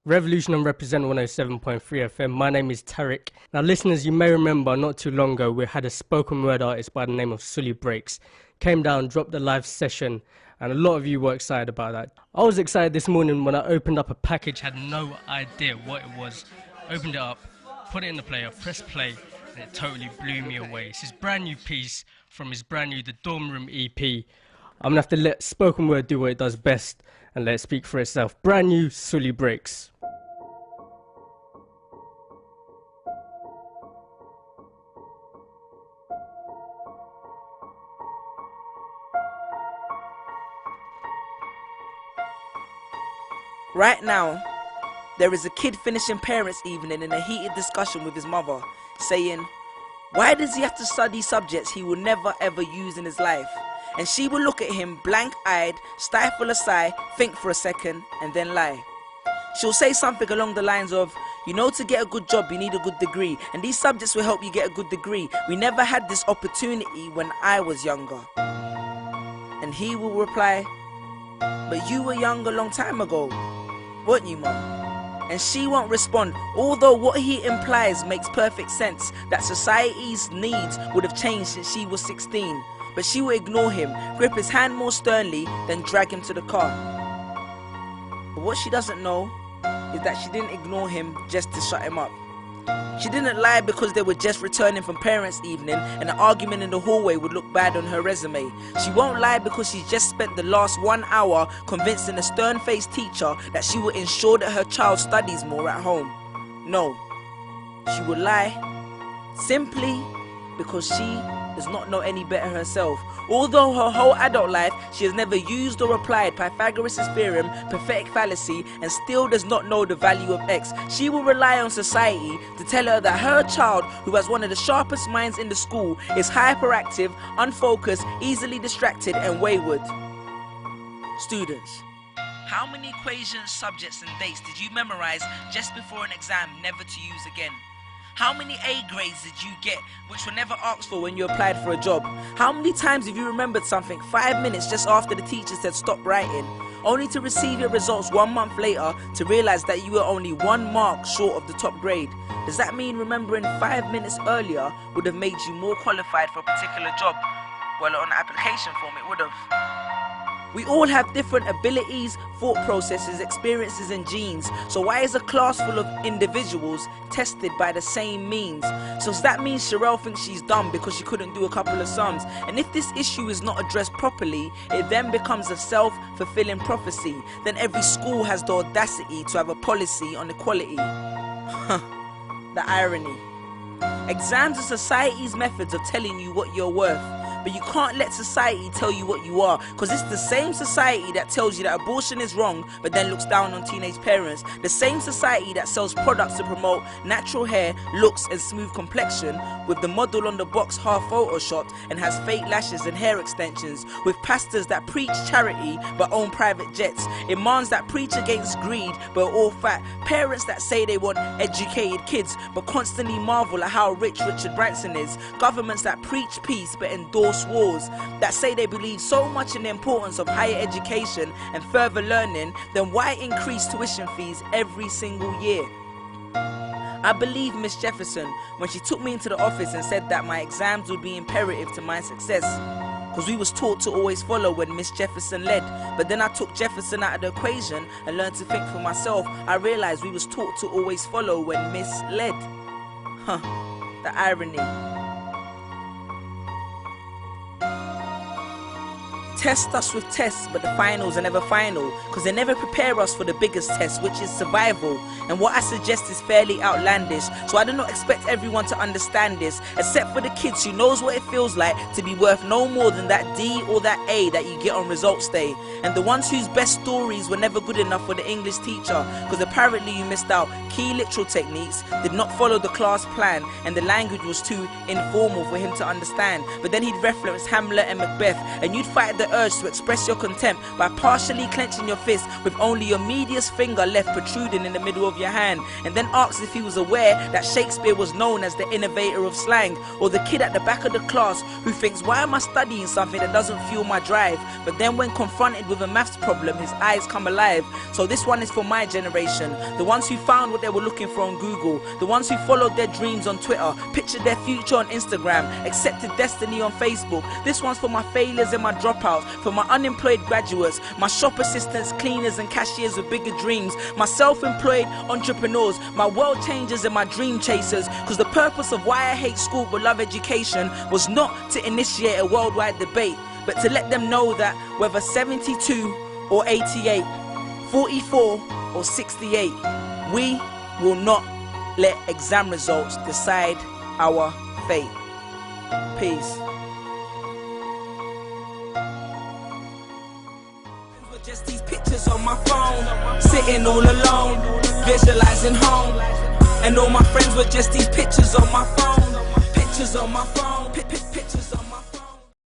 Revolution and Represent 107.3 FM. My name is Tariq. Now, listeners, you may remember not too long ago we had a spoken word artist by the name of Sully Breaks. Came down, dropped a live session, and a lot of you were excited about that. I was excited this morning when I opened up a package, had no idea what it was. Opened it up, put it in the player, pressed play, and it totally blew me away. It's his brand new piece from his brand new The Dorm Room EP. I'm gonna have to let spoken word do what it does best and let it speak for itself. Brand new Sully Breaks. Right now, there is a kid finishing parents' evening in a heated discussion with his mother, saying, why does he have to study subjects he will never ever use in his life? And she will look at him blank-eyed, stifle a sigh, think for a second, and then lie. She'll say something along the lines of, you know, to get a good job you need a good degree, and these subjects will help you get a good degree. We never had this opportunity when I was younger. And he will reply, but you were young a long time ago, weren't you, Mum? And she won't respond, although what he implies makes perfect sense, that society's needs would have changed since she was 16. But she will ignore him, grip his hand more sternly, then drag him to the car. But what she doesn't know is that she didn't ignore him just to shut him up. She didn't lie because they were just returning from parents' evening and an argument in the hallway would look bad on her resume. She won't lie because she's just spent the last 1 hour convincing a stern-faced teacher that she will ensure that her child studies more at home. No, she will lie simply because she does not know any better herself. Although her whole adult life she has never used or applied Pythagoras' theorem, pathetic fallacy, and still does not know the value of x, she will rely on society to tell her that her child, who has one of the sharpest minds in the school, is hyperactive, unfocused, easily distracted, and wayward. Students, how many equations, subjects, and dates did you memorize just before an exam never to use again? How many A grades did you get which were never asked for when you applied for a job? How many times have you remembered something 5 minutes just after the teacher said stop writing, only to receive your results 1 month later to realize that you were only 1 mark short of the top grade? Does that mean remembering 5 minutes earlier would have made you more qualified for a particular job? Well, on the application form it would have. We all have different abilities, thought processes, experiences and genes. So why is a class full of individuals tested by the same means? So does that mean Sherelle thinks she's dumb because she couldn't do a couple of sums? And if this issue is not addressed properly, it then becomes a self-fulfilling prophecy. Then every school has the audacity to have a policy on equality. The irony. Exams are society's methods of telling you what you're worth. But you can't let society tell you what you are, because it's the same society that tells you that abortion is wrong but then looks down on teenage parents. The same society that sells products to promote natural hair, looks and smooth complexion, with the model on the box half photoshopped and has fake lashes and hair extensions, with pastors that preach charity but own private jets, imams that preach against greed but are all fat, parents that say they want educated kids but constantly marvel at how rich Richard Branson is, governments that preach peace but endorse wars, that say they believe so much in the importance of higher education and further learning, then why increase tuition fees every single year? I believe Miss Jefferson when she took me into the office and said that my exams would be imperative to my success, because we was taught to always follow when Miss Jefferson led. But then I took Jefferson out of the equation and learned to think for myself. I realized we was taught to always follow when Miss led. The irony. Test us with tests, but the finals are never final, because they never prepare us for the biggest test, which is survival. And what I suggest is fairly outlandish, so I do not expect everyone to understand this, except for the kids who knows what it feels like to be worth no more than that D or that A that you get on results day, and the ones whose best stories were never good enough for the English teacher, because apparently you missed out key literal techniques, did not follow the class plan, and the language was too informal for him to understand. But then he'd reference Hamlet and Macbeth, and you'd fight the urge to express your contempt by partially clenching your fist with only your medius finger left protruding in the middle of your hand, and then asks if he was aware that Shakespeare was known as the innovator of slang, or the kid at the back of the class who thinks, why am I studying something that doesn't fuel my drive? But then when confronted with a maths problem, his eyes come alive. So this one is for my generation, the ones who found what they were looking for on Google, the ones who followed their dreams on Twitter, pictured their future on Instagram, accepted destiny on Facebook. This one's for my failures and my dropouts, for my unemployed graduates, my shop assistants, cleaners and cashiers with bigger dreams, my self-employed entrepreneurs, my world changers and my dream chasers. Because the purpose of why I hate school but love education was not to initiate a worldwide debate, but to let them know that whether 72 or 88, 44 or 68, we will not let exam results decide our fate. Peace. Just these pictures on my phone, sitting all alone, visualizing home. And all my friends were just these pictures on my phone, pictures on my phone, pictures on